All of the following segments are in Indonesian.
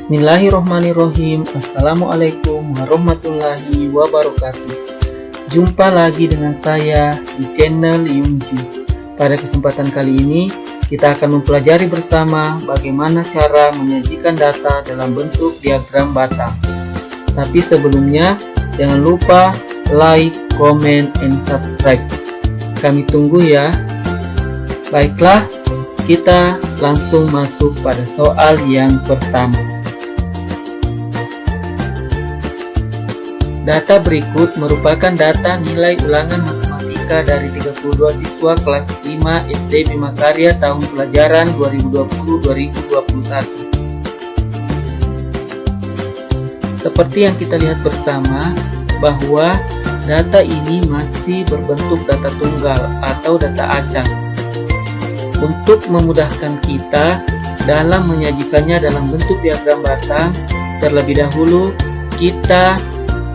Bismillahirrohmanirrohim. Assalamualaikum warahmatullahi wabarakatuh. Jumpa lagi dengan saya di channel Yungji. Pada kesempatan kali ini kita akan mempelajari bersama bagaimana cara menyajikan data dalam bentuk diagram batang. Tapi sebelumnya jangan lupa like, comment, and subscribe. Kami tunggu ya. Baiklah, kita langsung masuk pada soal yang pertama. Data berikut merupakan data nilai ulangan matematika dari 32 siswa kelas 5 SD Bima Karya tahun pelajaran 2020-2021. Seperti yang kita lihat bersama bahwa data ini masih berbentuk data tunggal atau data acak. Untuk memudahkan kita dalam menyajikannya dalam bentuk diagram batang, terlebih dahulu kita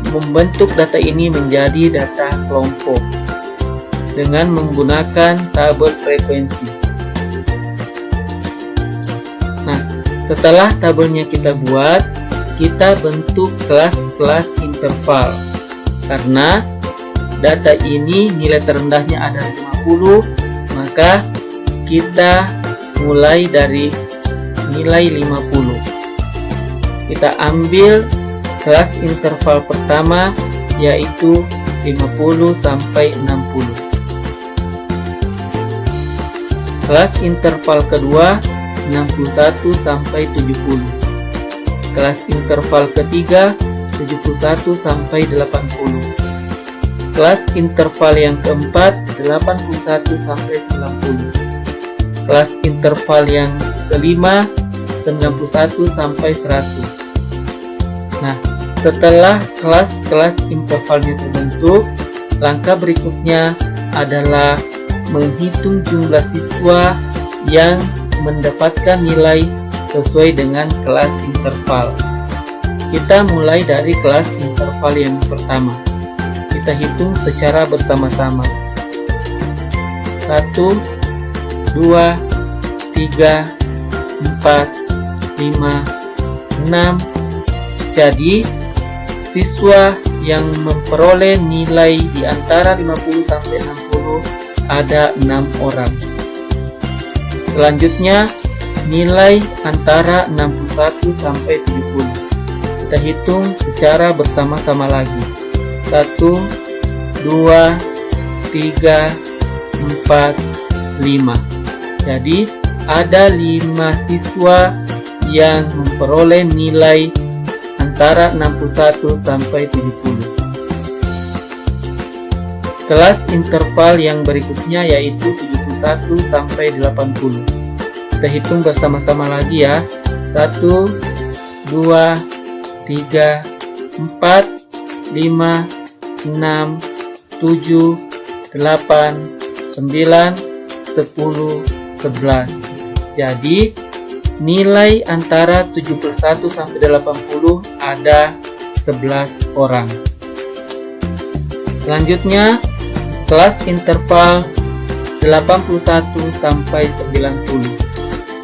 membentuk data ini menjadi data kelompok dengan menggunakan tabel frekuensi. Nah, setelah tabelnya kita buat, kita bentuk kelas-kelas interval. Karena data ini nilai terendahnya ada 50, maka kita mulai dari nilai 50. Kita ambil kelas interval pertama yaitu 50 sampai 60. Kelas interval kedua 61 sampai 70. Kelas interval ketiga 71 sampai 80. Kelas interval yang keempat 81 sampai 90. Kelas interval yang kelima 91 sampai 100. Nah, setelah kelas-kelas intervalnya terbentuk, langkah berikutnya adalah menghitung jumlah siswa yang mendapatkan nilai sesuai dengan kelas interval. Kita mulai dari kelas interval yang pertama. Kita hitung secara bersama-sama. 1, 2, 3, 4, 5, 6. Jadi, siswa yang memperoleh nilai di antara 50 sampai 60 ada 6 orang. Selanjutnya, nilai antara 61 sampai 70. Kita hitung secara bersama-sama lagi. 1, 2, 3, 4, 5. Jadi, ada 5 siswa yang memperoleh nilai antara 61 sampai 70. Kelas interval yang berikutnya yaitu 71 sampai 80. Kita hitung bersama-sama lagi ya. 1, 2, 3, 4, 5, 6, 7, 8, 9, 10, 11. Jadi nilai antara 71 sampai 80 ada 11 orang. Selanjutnya, kelas interval 81 sampai 90.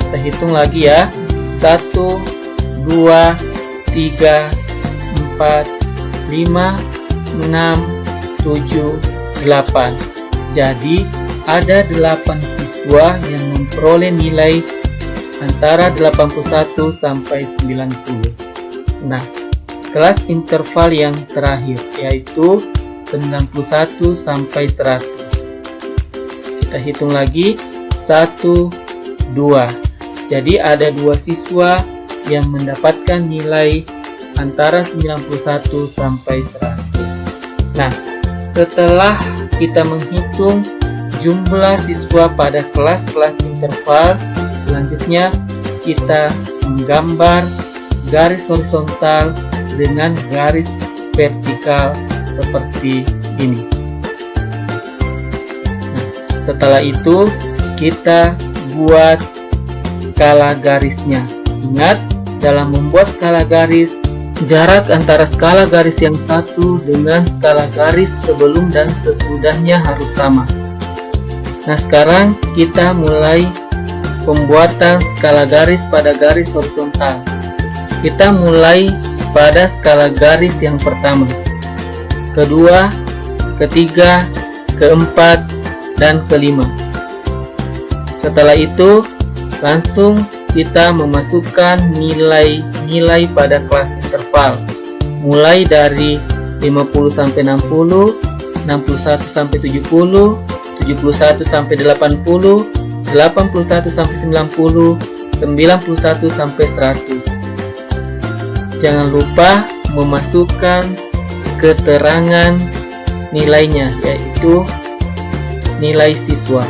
Kita hitung lagi ya. 1, 2, 3, 4, 5, 6, 7, 8. Jadi, ada 8 siswa yang memperoleh nilai antara 81 sampai 90. Nah, kelas interval yang terakhir yaitu 91 sampai 100. Kita hitung lagi. 1, 2. Jadi ada 2 siswa yang mendapatkan nilai antara 91 sampai 100. Nah, setelah kita menghitung jumlah siswa pada kelas-kelas interval, selanjutnya kita menggambar garis horizontal dengan garis vertikal seperti ini. Nah, setelah itu kita buat skala garisnya. Ingat, dalam membuat skala garis, jarak antara skala garis yang satu dengan skala garis sebelum dan sesudahnya harus sama. Nah, sekarang kita mulai pembuatan skala garis pada garis horizontal. kita mulai pada skala garis yang pertama, kedua, ketiga, keempat, dan kelima. Setelah itu, langsung kita memasukkan nilai-nilai pada kelas interval, mulai dari 50 sampai 60, 61 sampai 70, 71 sampai 80, 81 sampai 90, 91 sampai 100. Jangan lupa memasukkan keterangan nilainya, yaitu nilai siswa.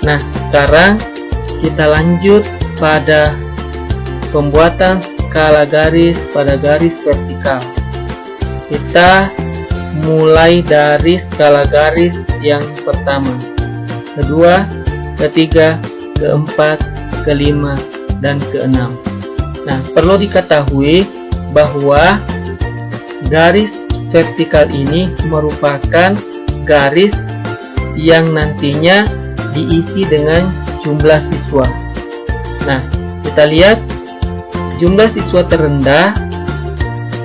Nah, sekarang kita lanjut pada pembuatan skala garis pada garis vertikal. Kita mulai dari skala garis yang pertama, kedua, ketiga, keempat, kelima, dan keenam. Nah, perlu diketahui bahwa garis vertikal ini merupakan garis yang nantinya diisi dengan jumlah siswa. Nah, kita lihat jumlah siswa terendah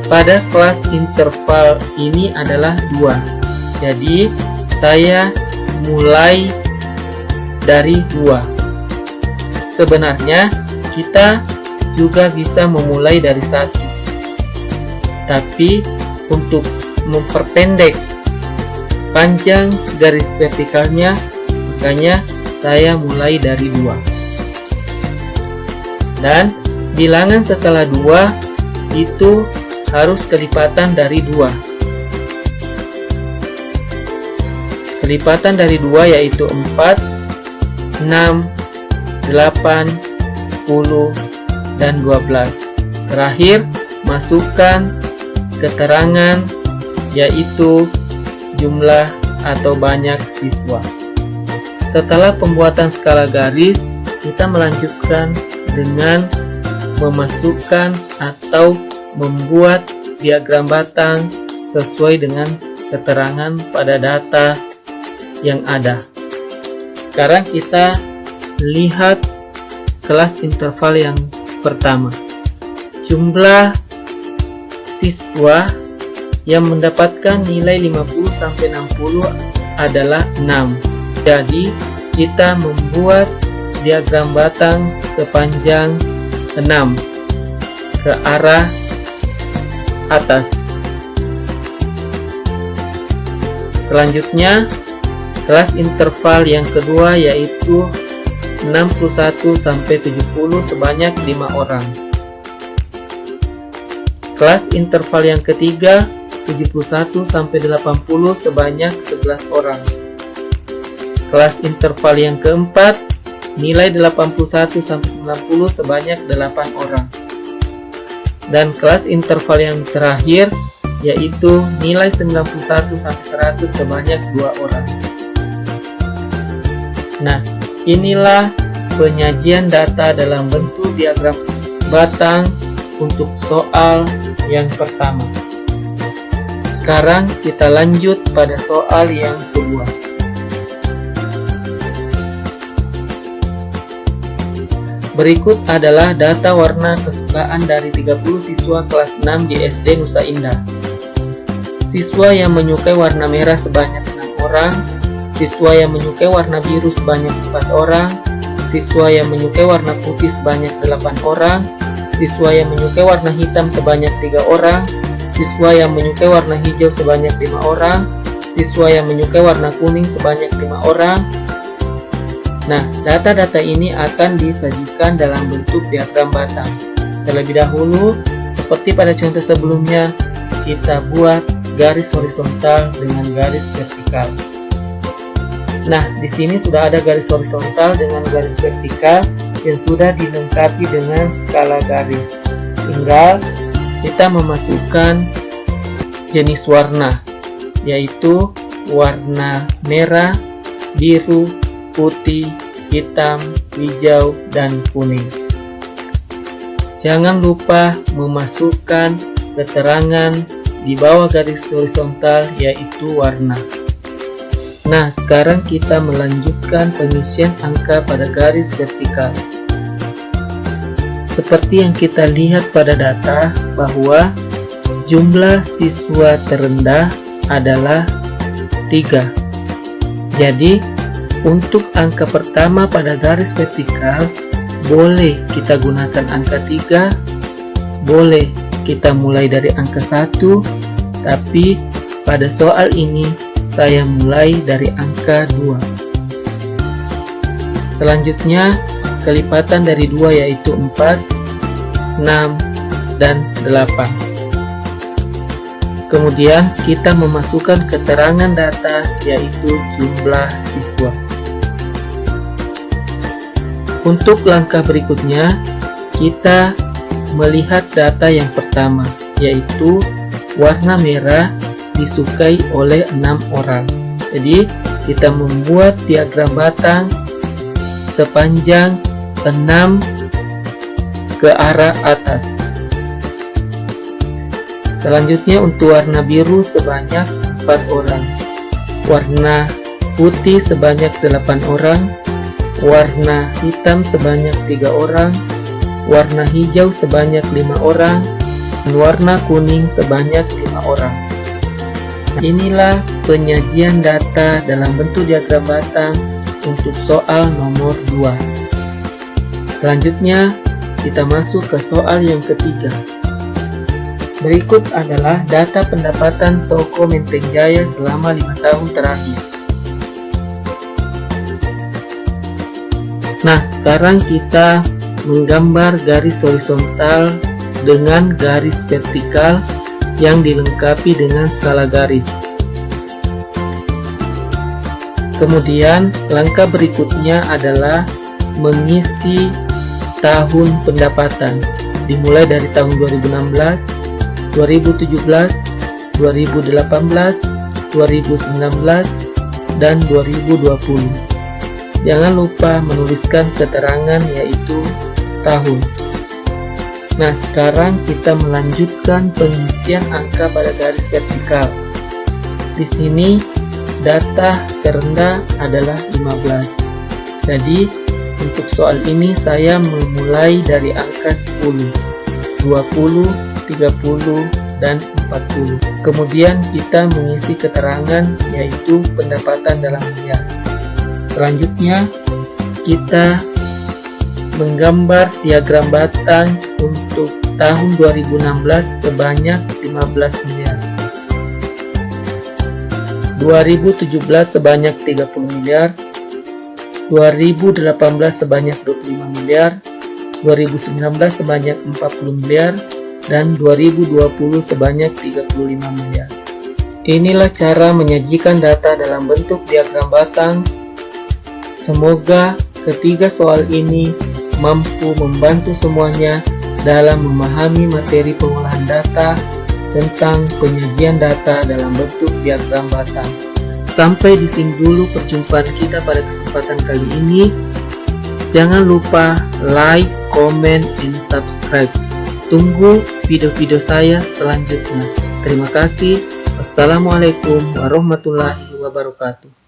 pada kelas interval ini adalah 2. Jadi, saya mulai dari 2. Sebenarnya, kita juga bisa memulai dari 1. Tapi, untuk memperpendek panjang garis vertikalnya, makanya saya mulai dari 2. Dan bilangan setelah 2 itu harus kelipatan dari 2. Kelipatan dari 2 yaitu 4, 6, 8, 10, dan 12. Terakhir, masukkan keterangan yaitu jumlah atau banyak siswa. Setelah pembuatan skala garis, kita melanjutkan dengan memasukkan atau membuat diagram batang sesuai dengan keterangan pada data yang ada. Sekarang kita lihat kelas interval yang pertama. Jumlah siswa yang mendapatkan nilai 50 sampai 60 adalah 6. Jadi, kita membuat diagram batang sepanjang 6 ke arah atas. Selanjutnya, kelas interval yang kedua yaitu 61 sampai 70 sebanyak 5 orang. Kelas interval yang ketiga 71 sampai 80 sebanyak 11 orang. Kelas interval yang keempat nilai 81 sampai 90 sebanyak 8 orang. Dan kelas interval yang terakhir yaitu nilai 91 sampai 100 sebanyak 2 orang. Nah, inilah penyajian data dalam bentuk diagram batang untuk soal yang pertama. Sekarang kita lanjut pada soal yang kedua. Berikut adalah data warna kesukaan dari 30 siswa kelas 6 di SD Nusa Indah. Siswa yang menyukai warna merah sebanyak 6 orang, siswa yang menyukai warna biru sebanyak 4 orang, siswa yang menyukai warna putih sebanyak 8 orang, siswa yang menyukai warna hitam sebanyak 3 orang, siswa yang menyukai warna hijau sebanyak 5 orang, siswa yang menyukai warna kuning sebanyak 5 orang. Nah, data-data ini akan disajikan dalam bentuk diagram batang. Terlebih dahulu, seperti pada contoh sebelumnya, kita buat garis horizontal dengan garis vertikal. Nah, di sini sudah ada garis horizontal dengan garis vertikal yang sudah dilengkapi dengan skala garis. Tinggal kita memasukkan jenis warna, yaitu warna merah, biru, putih, hitam, hijau, dan kuning. Jangan lupa memasukkan keterangan di bawah garis horizontal yaitu warna. Nah, sekarang kita melanjutkan pengisian angka pada garis vertikal. seperti yang kita lihat pada data bahwa jumlah siswa terendah adalah 3. Jadi untuk angka pertama pada garis vertikal boleh kita gunakan angka 3, boleh kita mulai dari angka 1, tapi pada soal ini saya mulai dari angka 2. Selanjutnya kelipatan dari 2 yaitu 4, 6, dan 8. Kemudian kita memasukkan keterangan data yaitu jumlah siswa. Untuk langkah berikutnya kita melihat data yang pertama yaitu warna merah disukai oleh 6 orang. Jadi kita membuat diagram batang sepanjang 6 ke arah atas. Selanjutnya untuk warna biru sebanyak 4 orang, warna putih sebanyak 8 orang, warna hitam sebanyak 3 orang, warna hijau sebanyak 5 orang, dan warna kuning sebanyak 5 orang. Nah, inilah penyajian data dalam bentuk diagram batang untuk soal nomor 2. Selanjutnya kita masuk ke soal yang ketiga. Berikut adalah data pendapatan toko Menteng Jaya selama 5 tahun terakhir. Nah, sekarang kita menggambar garis horizontal dengan garis vertikal yang dilengkapi dengan skala garis. Kemudian langkah berikutnya adalah mengisi tahun pendapatan dimulai dari tahun 2016, 2017, 2018, 2019, dan 2020. Jangan lupa menuliskan keterangan yaitu tahun. Nah, sekarang kita melanjutkan pengisian angka pada garis vertikal. Di sini data terendah adalah 15. Jadi untuk soal ini saya memulai dari angka 10, 20, 30, dan 40. Kemudian kita mengisi keterangan yaitu pendapatan dalam miliar. Selanjutnya kita menggambar diagram batang untuk tahun 2016 sebanyak 15 miliar, 2017 sebanyak 30 miliar, 2018 sebanyak 25 miliar, 2019 sebanyak 40 miliar, dan 2020 sebanyak 35 miliar. Inilah cara menyajikan data dalam bentuk diagram batang. Semoga ketiga soal ini mampu membantu semuanya dalam memahami materi pengolahan data tentang penyajian data dalam bentuk diagram batang. Sampai di sini dulu perjumpaan kita pada kesempatan kali ini. Jangan lupa like, comment, and subscribe. Tunggu video-video saya selanjutnya. Terima kasih. Wassalamualaikum warahmatullahi wabarakatuh.